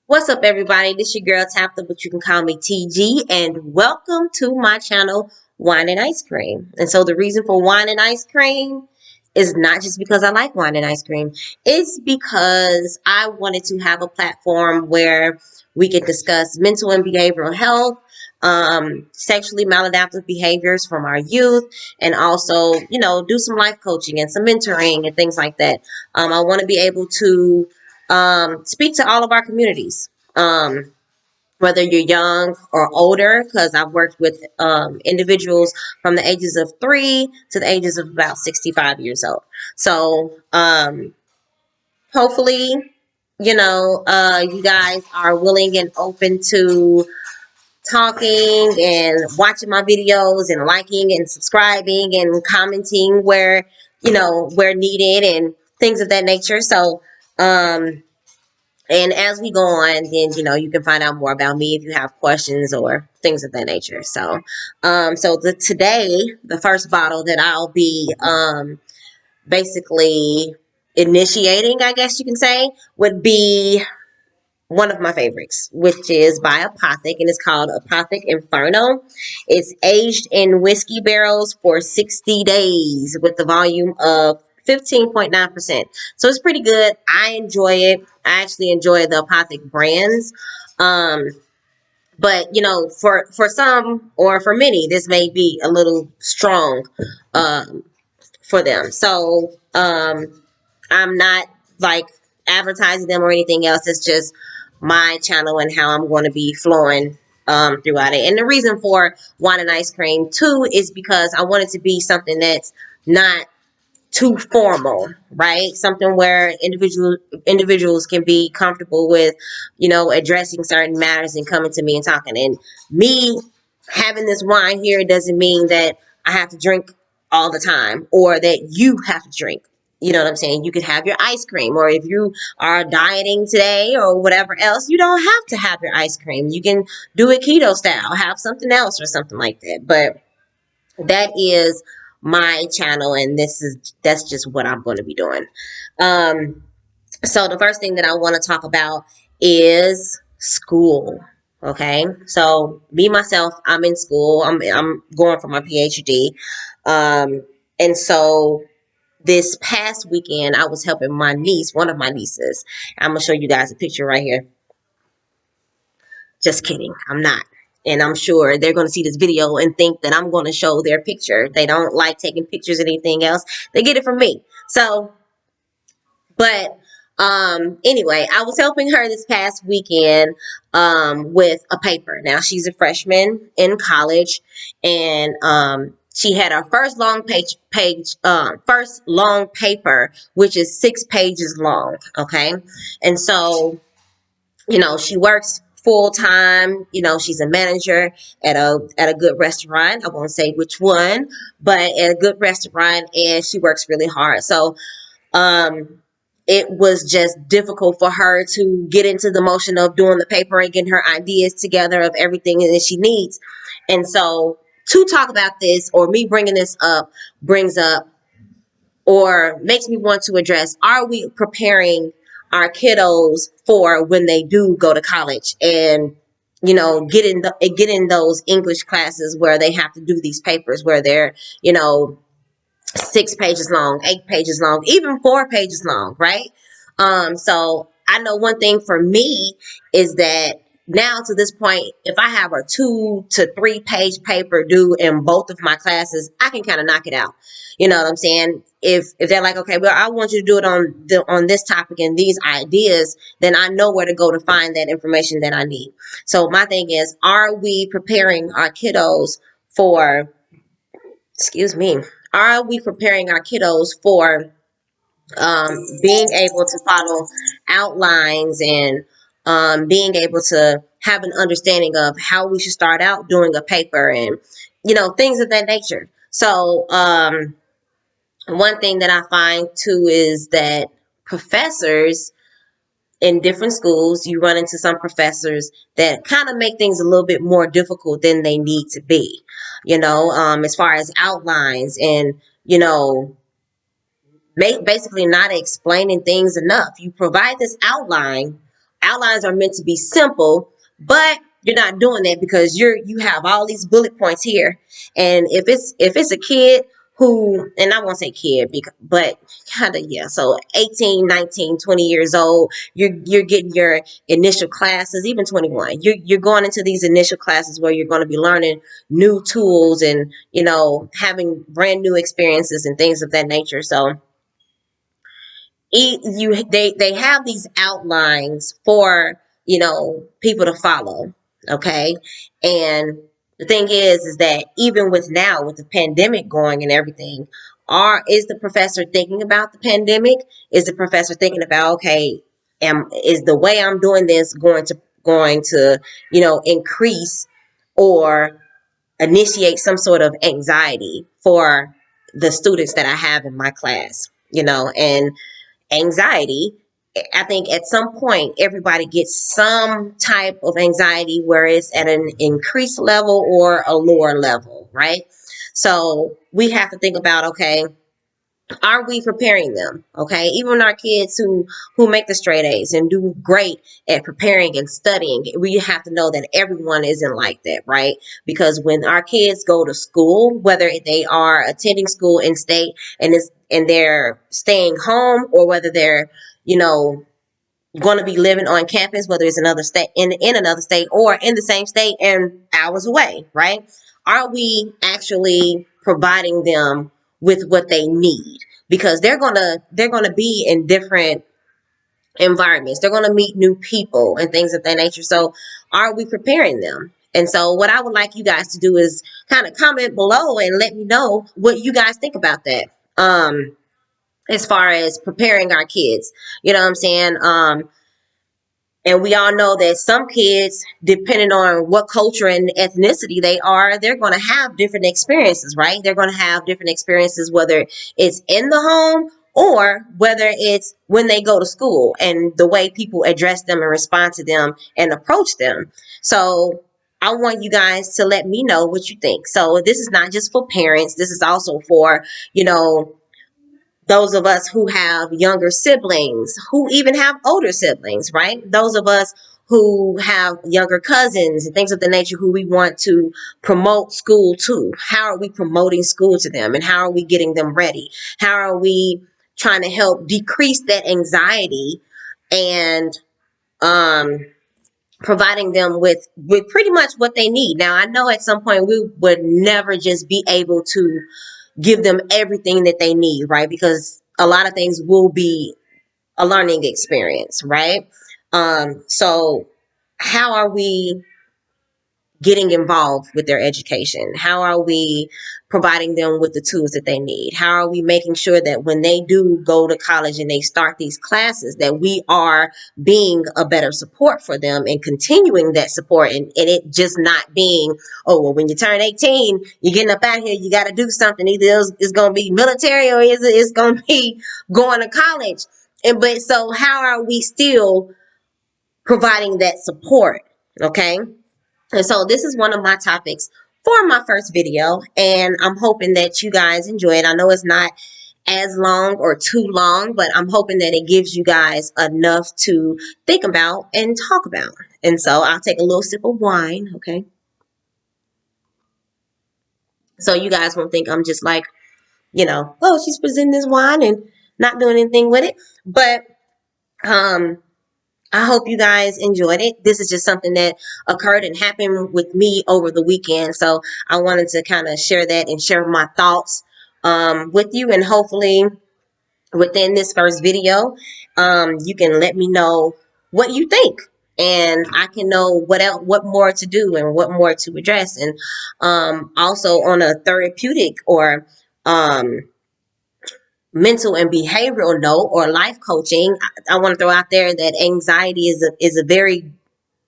What's up, everybody? This your girl Tabitha, but you can call me TG, and welcome to my channel, Wine and Ice Cream. And so, the reason for wine and ice cream is not just because I like wine and ice cream, it's because I wanted to have a platform where we can discuss mental and behavioral health, sexually maladaptive behaviors from our youth, and also, do some life coaching and some mentoring and things like that. I want to be able to speak to all of our communities, whether you're young or older, because I've worked with individuals from the ages of 3 to the ages of about 65 years old. So hopefully, you guys are willing and open to talking and watching my videos and liking and subscribing and commenting where needed and things of that nature. So and as we go on, then you can find out more about me if you have questions or things of that nature. So, today the first bottle that I'll be basically initiating, I guess you can say, would be one of my favorites, which is by Apothic, and it's called Apothic Inferno. It's aged in whiskey barrels for 60 days with the volume of 15.9%. So it's pretty good. I enjoy it. I actually enjoy the Apothic brands. Um, but for some or for many, this may be a little strong for them. So I'm not like advertising them or anything else. It's just my channel and how I'm going to be flowing throughout it. And the reason for wine and ice cream too is because I want it to be something that's not too formal, right? Something where individuals can be comfortable with, addressing certain matters and coming to me and talking. And me having this wine here doesn't mean that I have to drink all the time or that you have to drink. You know what I'm saying? You could have your ice cream, or if you are dieting today or whatever else, you don't have to have your ice cream. You can do it keto style, have something else or something like that. But that is my channel, and that's just what I'm going to be doing. So the first thing that I want to talk about is school. Okay, so me myself, I'm in school. I'm going for my PhD, and so this past weekend I was helping my niece, one of my nieces. I'm gonna show you guys a picture right here. Just kidding, I'm not. And I'm sure they're going to see this video and think that I'm going to show their picture. They don't like taking pictures or anything else. They get it from me. So, but anyway, I was helping her this past weekend with a paper. Now she's a freshman in college, and she had her first first long paper, which is 6 pages long. Okay, and so she works full time. She's a manager at a good restaurant. I won't say which one, but at a good restaurant, and she works really hard. So um it was just difficult for her to get into the motion of doing the paper and getting her ideas together of everything that she needs. And so to talk about this, or me bringing this up, brings up or makes me want to address, are we preparing our kiddos for when they do go to college and get in those English classes where they have to do these papers where they're 6 pages long, 8 pages long, even 4 pages long, right? So I know one thing for me is that now to this point, if I have a 2 to 3 page paper due in both of my classes, I can kind of knock it out. You know what I'm saying? If they're like, okay, well, I want you to do it on this topic and these ideas, then I know where to go to find that information that I need. So my thing is, are we preparing our kiddos for, excuse me, are we preparing our kiddos for being able to follow outlines and being able to have an understanding of how we should start out doing a paper and things of that nature. So one thing that I find too is that professors in different schools, you run into some professors that kind of make things a little bit more difficult than they need to be, as far as outlines and, basically not explaining things enough. You provide this outline outlines are meant to be simple, but you're not doing that because you have all these bullet points here. And if it's a kid who, and I won't say kid, but kind of, yeah, so 18, 19, 20 years old, you're getting your initial classes, even 21, you're going into these initial classes where you're going to be learning new tools and, having brand new experiences and things of that nature. So they have these outlines for people to follow. Okay. And the thing is that even with now, with the pandemic going and everything, is the professor thinking about the pandemic? Is the professor thinking about, okay, is the way I'm doing this going to increase or initiate some sort of anxiety for the students that I have in my class? And anxiety, I think at some point everybody gets some type of anxiety, where it's at an increased level or a lower level, right? So we have to think about, okay, are we preparing them? Okay, even our kids who make the straight A's and do great at preparing and studying, we have to know that everyone isn't like that, right? Because when our kids go to school, whether they are attending school in state and they're staying home, or whether they're you know going to be living on campus, whether it's another state, in another state, or in the same state and hours away, right? Are we actually providing them with what they need? Because they're gonna be in different environments. They're gonna meet new people and things of that nature. So are we preparing them? And so what I would like you guys to do is kind of comment below and let me know what you guys think about that. As far as preparing our kids. You know what I'm saying? And we all know that some kids, depending on what culture and ethnicity they are, they're going to have different experiences, right? They're going to have different experiences, whether it's in the home or whether it's when they go to school, and the way people address them and respond to them and approach them. So I want you guys to let me know what you think. So this is not just for parents. This is also for, you know, those of us who have younger siblings, who even have older siblings, right? Those of us who have younger cousins and things of the nature, who we want to promote school to. How are we promoting school to them, and how are we getting them ready? How are we trying to help decrease that anxiety and um, providing them with pretty much what they need? Now, I know at some point we would never just be able to give them everything that they need, right? Because a lot of things will be a learning experience, right? So how are we getting involved with their education? How are we providing them with the tools that they need? How are we making sure that when they do go to college and they start these classes, that we are being a better support for them and continuing that support, and it just not being, oh, well, when you turn 18, you're getting up out here, you got to do something. Either it's going to be military, or it's going to be going to college. But so how are we still providing that support? Okay. And so this is one of my topics for my first video, and I'm hoping that you guys enjoy it. I know it's not as long or too long, but I'm hoping that it gives you guys enough to think about and talk about. And so I'll take a little sip of wine, okay? So you guys won't think I'm just like, oh, she's presenting this wine and not doing anything with it. But um I hope you guys enjoyed it. This is just something that occurred and happened with me over the weekend. So I wanted to kind of share that and share my thoughts with you. And hopefully within this first video, you can let me know what you think. And I can know what more to do and what more to address. And also on a therapeutic or mental and behavioral note, or life coaching, I want to throw out there that anxiety is a very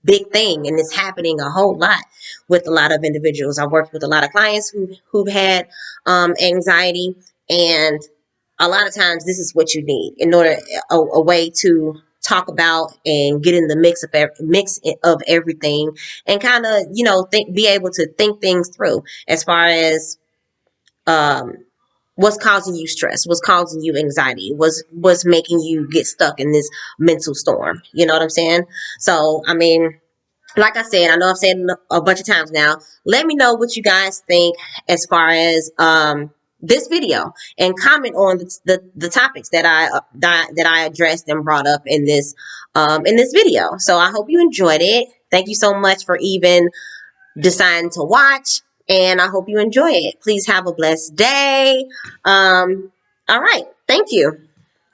big thing, and it's happening a whole lot with a lot of individuals. I've worked with a lot of clients who've had anxiety, and a lot of times this is what you need in order a way to talk about and get in the mix of everything, and kind of be able to think things through as far as what's causing you stress, what's causing you anxiety, what's making you get stuck in this mental storm. You know what I'm saying? So I mean, like I said, I know I've said it a bunch of times now. Let me know what you guys think as far as this video, and comment on the topics that I addressed and brought up in this video. So I hope you enjoyed it. Thank you so much for even deciding to watch, and I hope you enjoy it. Please have a blessed day. All right. Thank you.